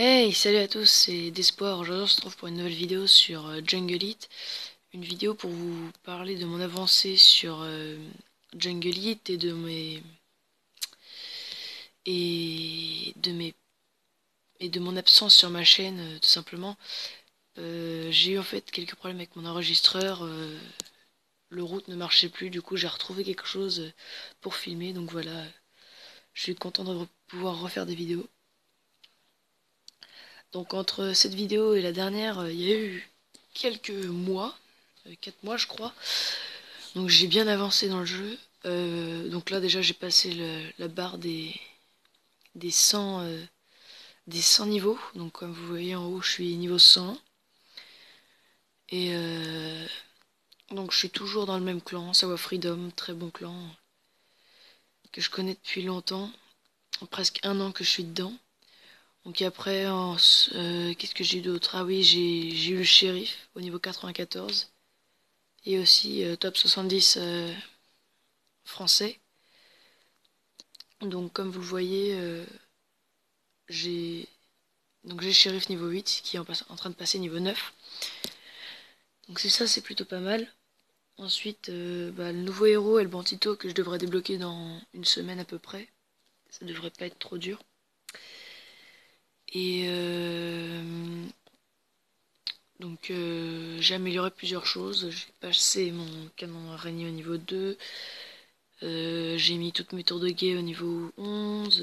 Hey, salut à tous, c'est Despoir. Aujourd'hui, on se retrouve pour une nouvelle vidéo sur Jungle It. Une vidéo pour vous parler de mon avancée sur Jungle It et de mes et de mon absence sur ma chaîne, tout simplement. J'ai eu en fait quelques problèmes avec mon enregistreur. Le route ne marchait plus, du coup j'ai retrouvé quelque chose pour filmer. Donc voilà, je suis content de pouvoir refaire des vidéos. Donc entre cette vidéo et la dernière, il y a eu quelques mois, 4 mois je crois. Donc j'ai bien avancé dans le jeu. Donc là déjà j'ai passé la barre des 100, des 100 niveaux. Donc comme vous voyez en haut je suis niveau 100. Et donc je suis toujours dans le même clan, Sawa Freedom, très bon clan, que je connais depuis longtemps. Presque un an que je suis dedans. Donc après, qu'est-ce que j'ai eu d'autre? Ah oui, j'ai eu le shérif au niveau 94. Et aussi top 70 français. Donc comme vous le voyez, j'ai shérif niveau 8 qui est en train de passer niveau 9. Donc c'est ça, c'est plutôt pas mal. Ensuite, le nouveau héros El Bandito que je devrais débloquer dans une semaine à peu près. Ça devrait pas être trop dur. Et j'ai amélioré plusieurs choses. J'ai passé mon canon araignée au niveau 2. J'ai mis toutes mes tours de guet au niveau 11.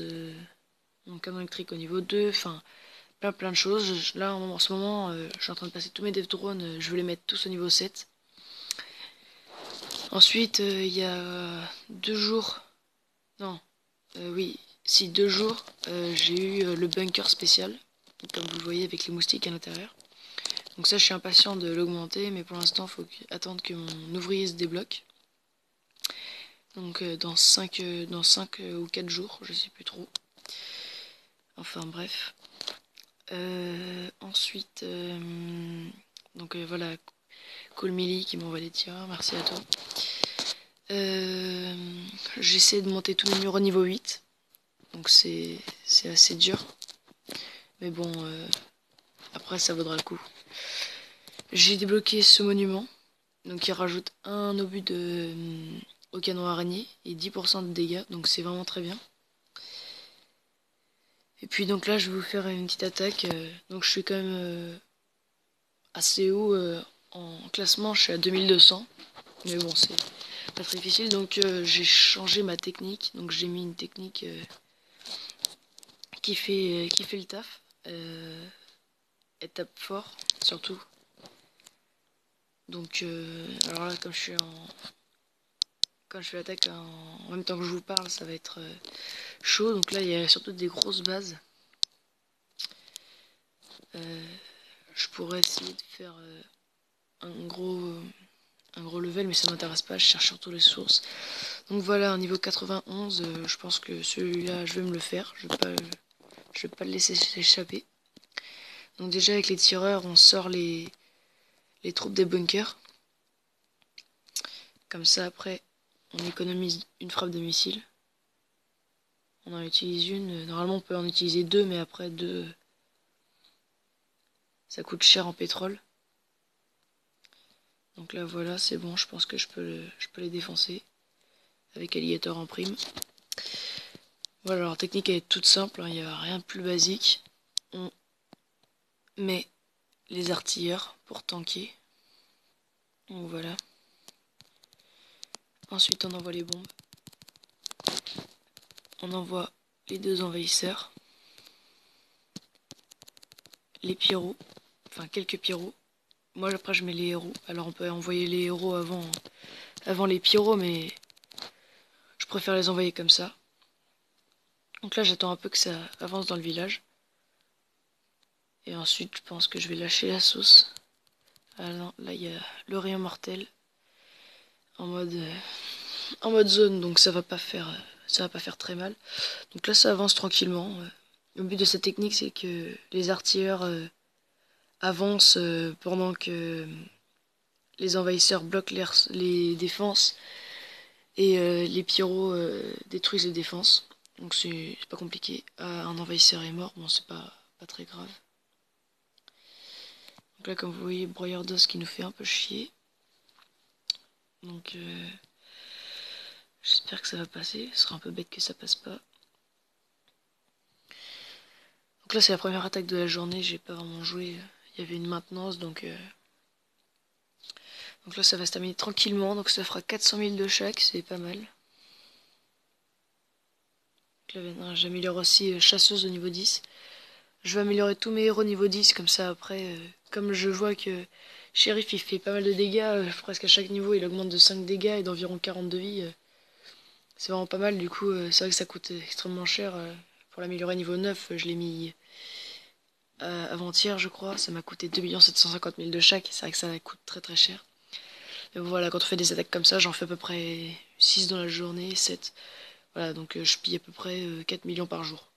Mon canon électrique au niveau 2. Enfin, plein de choses. Là, en ce moment, je suis en train de passer tous mes dev drones. Je veux les mettre tous au niveau 7. Ensuite, il y a 2 jours. Non, oui, si 2 jours, j'ai eu le bunker spécial. Comme vous le voyez avec les moustiques à l'intérieur. Donc ça, je suis impatient de l'augmenter, mais pour l'instant, il faut attendre que mon ouvrier se débloque. Donc dans 5 ou 4 jours, je sais plus trop. Enfin bref. Ensuite, voilà, Cool Millie qui m'envoie des tirs, merci à toi. J'essaie de monter tous mes murs au niveau 8. Donc c'est assez dur. Mais bon, après ça vaudra le coup. J'ai débloqué ce monument. Donc il rajoute un obus au canon araignée et 10% de dégâts. Donc c'est vraiment très bien. Et puis donc là je vais vous faire une petite attaque. Donc je suis quand même assez haut en classement. Je suis à 2200. Mais bon, c'est pas très difficile. Donc j'ai changé ma technique. Donc j'ai mis une technique qui fait le taf. Elle tape fort, surtout. Donc alors là, quand je fais l'attaque en même temps que je vous parle, ça va être chaud. Donc là, il y a surtout des grosses bases. Je pourrais essayer de faire un gros level, mais ça m'intéresse pas. Je cherche surtout les sources. Donc voilà, un niveau 91, je pense que celui-là, je vais me le faire. Je vais pas le laisser s'échapper. Donc déjà, avec les tireurs, on sort les troupes des bunkers. Comme ça, après, on économise une frappe de missile. On en utilise une. Normalement, on peut en utiliser 2, mais après 2, ça coûte cher en pétrole. Donc là, voilà, c'est bon. Je pense que je peux les défoncer avec Alligator en prime. Voilà, alors technique elle est toute simple, il n'y a rien de plus basique. On met les artilleurs pour tanker. Donc voilà. Ensuite on envoie les bombes. On envoie les 2 envahisseurs. Les pyros. Enfin quelques pyros. Moi après je mets les héros. Alors on peut envoyer les héros avant les pyros, mais je préfère les envoyer comme ça. Donc là j'attends un peu que ça avance dans le village. Et ensuite je pense que je vais lâcher la sauce. Ah non, là il y a le rayon mortel en mode zone, donc ça va pas faire très mal. Donc là ça avance tranquillement. Le but de cette technique c'est que les artilleurs avancent pendant que les envahisseurs bloquent les défenses et les pyros détruisent les défenses. Donc c'est pas compliqué. Un envahisseur est mort, bon c'est pas pas très grave. Donc là, comme vous voyez, broyeur d'os qui nous fait un peu chier. Donc j'espère que ça va passer. Ce sera un peu bête que ça passe pas. Donc là, c'est la première attaque de la journée. J'ai pas vraiment joué. Il y avait une maintenance, donc là, ça va se terminer tranquillement. Donc ça fera 400 000 de chaque, c'est pas mal. J'améliore aussi chasseuse au niveau 10. Je vais améliorer tous mes héros au niveau 10, comme ça après, comme je vois que Shérif il fait pas mal de dégâts, presque à chaque niveau il augmente de 5 dégâts et d'environ 40 de vie. C'est vraiment pas mal, du coup c'est vrai que ça coûte extrêmement cher. Pour l'améliorer niveau 9, je l'ai mis avant-hier je crois, ça m'a coûté 2 750 000 de chaque, c'est vrai que ça coûte très très cher. Et voilà, quand on fait des attaques comme ça, j'en fais à peu près 6 dans la journée, 7. Voilà, donc je pille à peu près 4 millions par jour.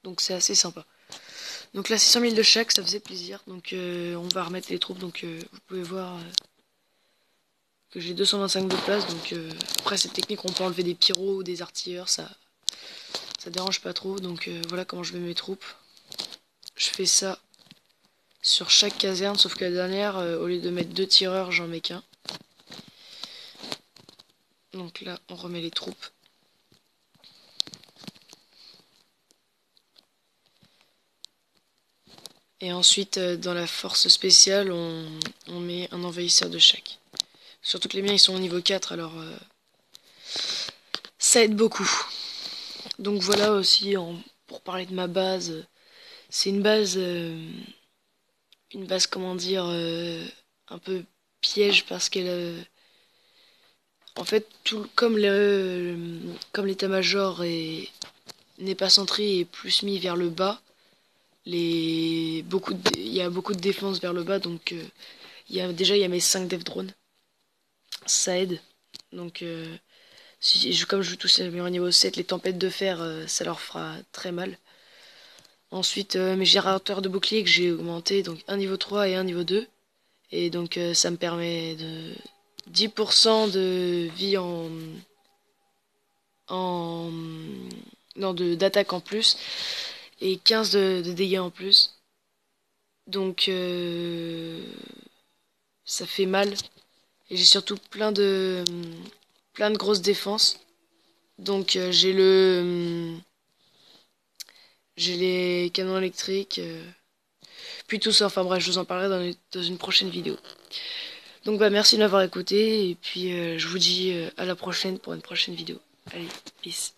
Donc c'est assez sympa. Donc là 600 000 de chaque, ça faisait plaisir. Donc on va remettre les troupes. Donc vous pouvez voir que j'ai 225 de place. Donc après cette technique on peut enlever des pyros ou des artilleurs, ça dérange pas trop. Donc voilà comment je mets mes troupes. Je fais ça sur chaque caserne, sauf que la dernière, au lieu de mettre 2 tireurs, j'en mets qu'un. Donc là on remet les troupes. Et ensuite, dans la force spéciale, on met un envahisseur de chaque. Surtout que les miens, ils sont au niveau 4, alors ça aide beaucoup. Donc voilà aussi, pour parler de ma base, c'est une base, comment dire, un peu piège parce qu'elle... en fait, comme l'état-major n'est pas centré et plus mis vers le bas, il y a beaucoup de défense vers le bas, donc il y a mes 5 dev drones. Ça aide. Donc comme je joue tous à niveau 7, les tempêtes de fer, ça leur fera très mal. Ensuite, mes générateurs de bouclier que j'ai augmenté, donc un niveau 3 et un niveau 2. Et donc ça me permet de 10% de vie non, d'attaque en plus et 15 de dégâts en plus. Donc ça fait mal. Et j'ai surtout plein de grosses défenses. Donc j'ai les canons électriques, puis tout ça, enfin bref, je vous en parlerai dans une prochaine vidéo. Donc bah merci de m'avoir écouté, et puis je vous dis à la prochaine pour une prochaine vidéo. Allez, peace.